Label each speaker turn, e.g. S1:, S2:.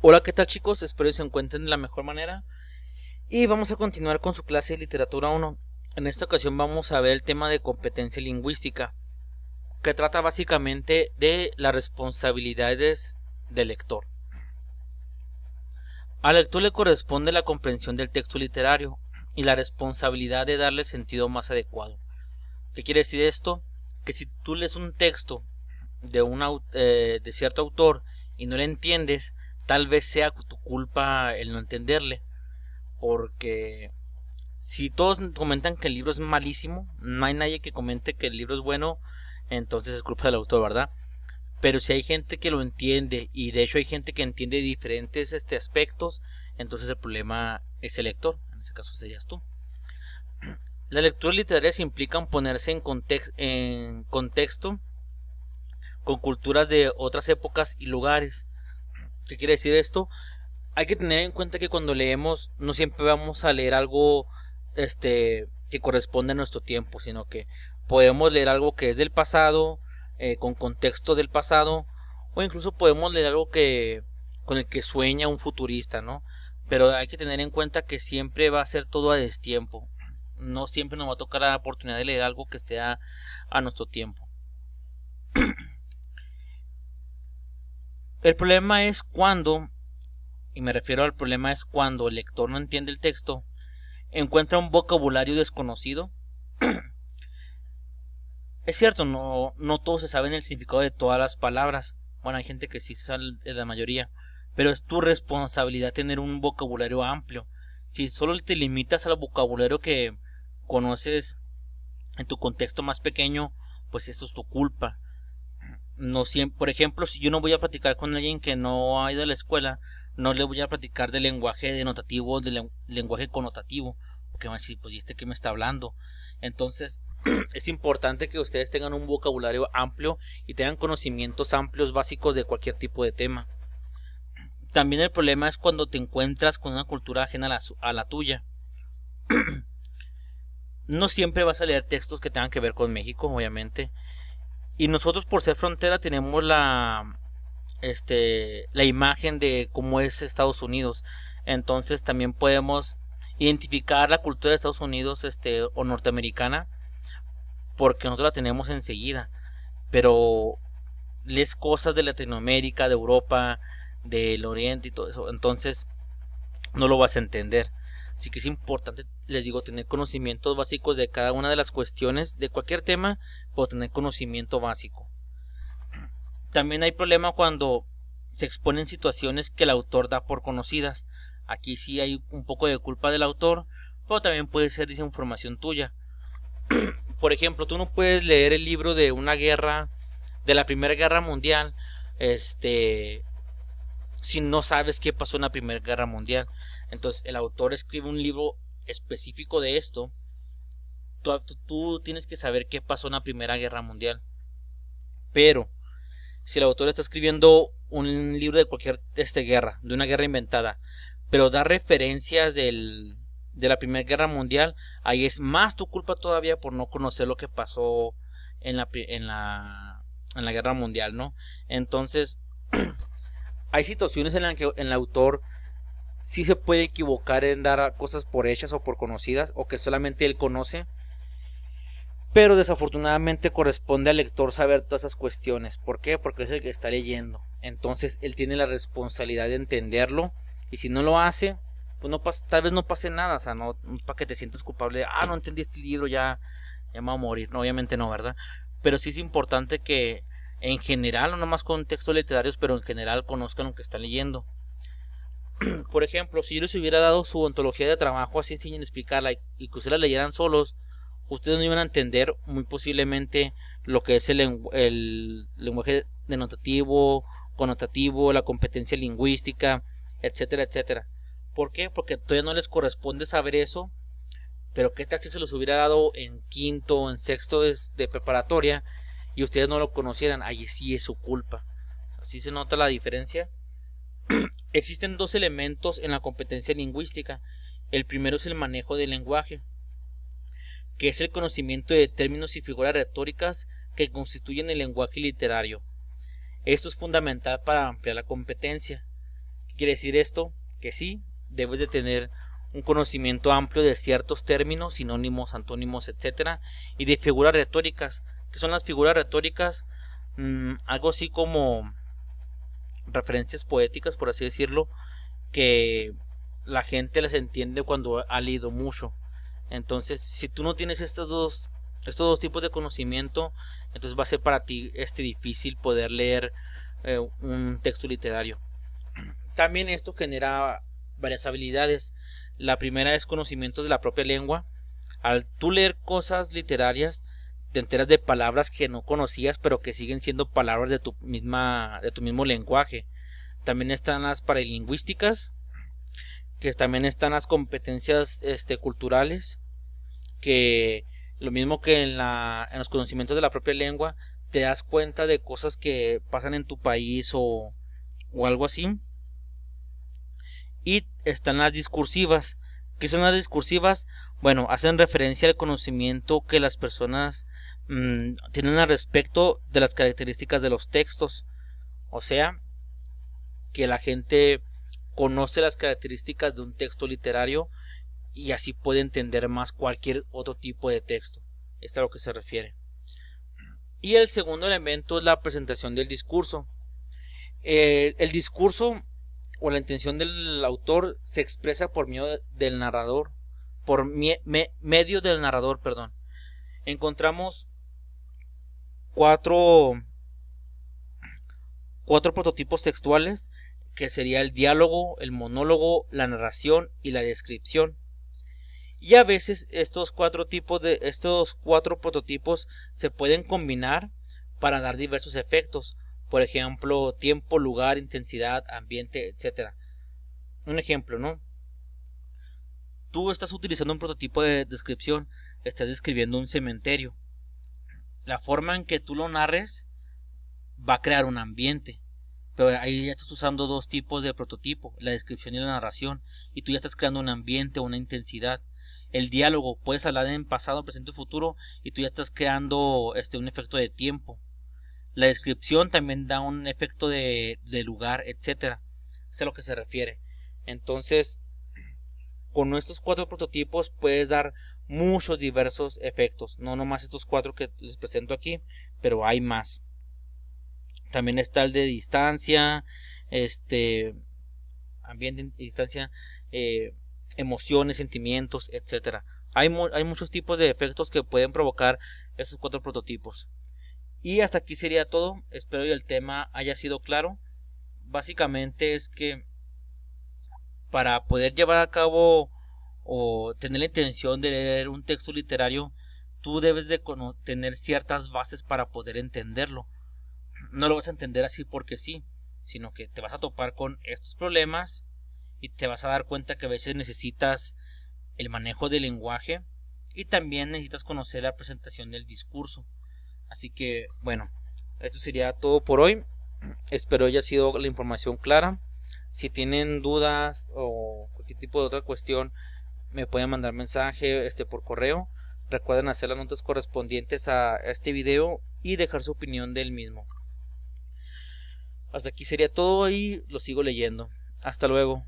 S1: Hola, ¿qué tal chicos? Espero que se encuentren de la mejor manera. Y vamos a continuar con su clase de literatura 1. En esta ocasión vamos a ver el tema de competencia lingüística, que trata básicamente de las responsabilidades del lector. Al lector le corresponde la comprensión del texto literario y la responsabilidad de darle sentido más adecuado. ¿Qué quiere decir esto? Que si tú lees un texto de cierto autor y no le entiendes, tal vez sea tu culpa el no entenderle. Porque si todos comentan que el libro es malísimo, no hay nadie que comente que el libro es bueno, entonces es culpa del autor, ¿verdad? Pero si hay gente que lo entiende, y de hecho hay gente que entiende diferentes aspectos, entonces el problema es el lector, en ese caso serías tú. Las lecturas literarias implican ponerse en contexto con culturas de otras épocas y lugares. ¿Qué quiere decir esto? Hay que tener en cuenta que cuando leemos no siempre vamos a leer algo que corresponde a nuestro tiempo, sino que podemos leer algo que es del pasado, con contexto del pasado, o incluso podemos leer algo que con el que sueña un futurista, ¿no? Pero hay que tener en cuenta que siempre va a ser todo a destiempo. No siempre nos va a tocar la oportunidad de leer algo que sea a nuestro tiempo. El problema es cuando, y me refiero al problema es cuando el lector no entiende el texto, encuentra un vocabulario desconocido. Es cierto, no todos se saben el significado de todas las palabras. Bueno, hay gente que sí sabe de la mayoría, pero es tu responsabilidad tener un vocabulario amplio. Si solo te limitas al vocabulario que conoces en tu contexto más pequeño, pues eso es tu culpa. No siempre, por ejemplo, si yo no voy a platicar con alguien que no ha ido a la escuela, no le voy a platicar del lenguaje denotativo, del lenguaje connotativo, porque van a decir, pues, ¿y este qué me está hablando? Entonces, es importante que ustedes tengan un vocabulario amplio y tengan conocimientos amplios básicos de cualquier tipo de tema. También el problema es cuando te encuentras con una cultura ajena a la tuya. No siempre vas a leer textos que tengan que ver con México, obviamente. Y nosotros por ser frontera tenemos la imagen de cómo es Estados Unidos. Entonces también podemos identificar la cultura de Estados Unidos o norteamericana porque nosotros la tenemos enseguida. Pero lees cosas de Latinoamérica, de Europa, del Oriente y todo eso, entonces no lo vas a entender. Así que es importante, les digo, tener conocimientos básicos de cada una de las cuestiones de cualquier tema, o tener conocimiento básico. También hay problema cuando se exponen situaciones que el autor da por conocidas. Aquí sí hay un poco de culpa del autor, pero también puede ser desinformación tuya. Por ejemplo, tú no puedes leer el libro de una guerra, de la Primera Guerra Mundial, si no sabes qué pasó en la Primera Guerra Mundial. Entonces el autor escribe un libro específico de esto. Tú tienes que saber qué pasó en la Primera Guerra Mundial. Pero si el autor está escribiendo un libro de cualquier guerra, de una guerra inventada, pero da referencias de la Primera Guerra Mundial, ahí es más tu culpa todavía por no conocer lo que pasó en la Guerra Mundial, ¿no? Entonces, hay situaciones en las que el autor sí se puede equivocar en dar cosas por hechas o por conocidas, o que solamente él conoce, pero desafortunadamente corresponde al lector saber todas esas cuestiones. ¿Por qué? Porque es el que está leyendo. Entonces él tiene la responsabilidad de entenderlo. Y si no lo hace, pues no tal vez no pase nada. O sea, no para que te sientas culpable de, no entendí este libro, ya me voy a morir. No, obviamente no, ¿verdad? Pero sí es importante que en general, no nomás con textos literarios, pero en general conozcan lo que están leyendo. Por ejemplo, si yo les hubiera dado su ontología de trabajo así sin explicarla y que ustedes la leyeran solos, ustedes no iban a entender muy posiblemente lo que es el lenguaje denotativo, connotativo, la competencia lingüística, etcétera, etcétera. ¿Por qué? Porque todavía no les corresponde saber eso, pero qué tal si se los hubiera dado en quinto o en sexto de preparatoria y ustedes no lo conocieran. Ahí sí es su culpa. Así se nota la diferencia. Existen dos elementos en la competencia lingüística. El primero es el manejo del lenguaje, que es el conocimiento de términos y figuras retóricas que constituyen el lenguaje literario. Esto es fundamental para ampliar la competencia. ¿Qué quiere decir esto? Que sí, debes de tener un conocimiento amplio de ciertos términos, sinónimos, antónimos, etcétera, y de figuras retóricas. ¿Qué son las figuras retóricas? Algo así como referencias poéticas, por así decirlo, que la gente las entiende cuando ha leído mucho. Entonces, si tú no tienes estos dos tipos de conocimiento, entonces va a ser para ti difícil poder leer un texto literario. También esto genera varias habilidades. La primera es conocimientos de la propia lengua. Al tú leer cosas literarias, te enteras de palabras que no conocías, pero que siguen siendo palabras de tu mismo lenguaje. También están las paralingüísticas, que también están las competencias culturales, que lo mismo que en los conocimientos de la propia lengua, te das cuenta de cosas que pasan en tu país o algo así. Y están las discursivas. ¿Qué son las discursivas? Bueno, hacen referencia al conocimiento que las personas tienen al respecto de las características de los textos. O sea, que la gente conoce las características de un texto literario y así puede entender más cualquier otro tipo de texto. Esto es a lo que se refiere. Y el segundo elemento es la presentación del discurso. El discurso o la intención del autor se expresa por medio del narrador, medio del narrador, perdón. Encontramos cuatro prototipos textuales, que sería el diálogo, el monólogo, la narración y la descripción. Y a veces estos cuatro prototipos se pueden combinar para dar diversos efectos. Por ejemplo, tiempo, lugar, intensidad, ambiente, etc. Un ejemplo, ¿no? Tú estás utilizando un prototipo de descripción, estás describiendo un cementerio. La forma en que tú lo narres va a crear un ambiente. Pero ahí ya estás usando dos tipos de prototipo, la descripción y la narración, y tú ya estás creando un ambiente, una intensidad. El diálogo, puedes hablar en pasado, presente o futuro, y tú ya estás creando un efecto de tiempo. La descripción también da un efecto de lugar, etcétera. Es a lo que se refiere. Entonces, con estos cuatro prototipos puedes dar muchos diversos efectos. No nomás estos cuatro que les presento aquí, pero hay más. También está el de distancia, ambiente, distancia, emociones, sentimientos, etcétera. Hay muchos tipos de efectos que pueden provocar esos cuatro prototipos. Y hasta aquí sería todo. Espero que el tema haya sido claro. Básicamente es que para poder llevar a cabo o tener la intención de leer un texto literario, tú debes de tener ciertas bases para poder entenderlo. No lo vas a entender así porque sí, sino que te vas a topar con estos problemas y te vas a dar cuenta que a veces necesitas el manejo del lenguaje y también necesitas conocer la presentación del discurso. Así que bueno, esto sería todo por hoy. Espero haya sido la información clara. Si tienen dudas o cualquier tipo de otra cuestión, me pueden mandar mensaje por correo. Recuerden hacer las notas correspondientes a este video y dejar su opinión del mismo. Hasta aquí sería todo y lo sigo leyendo. Hasta luego.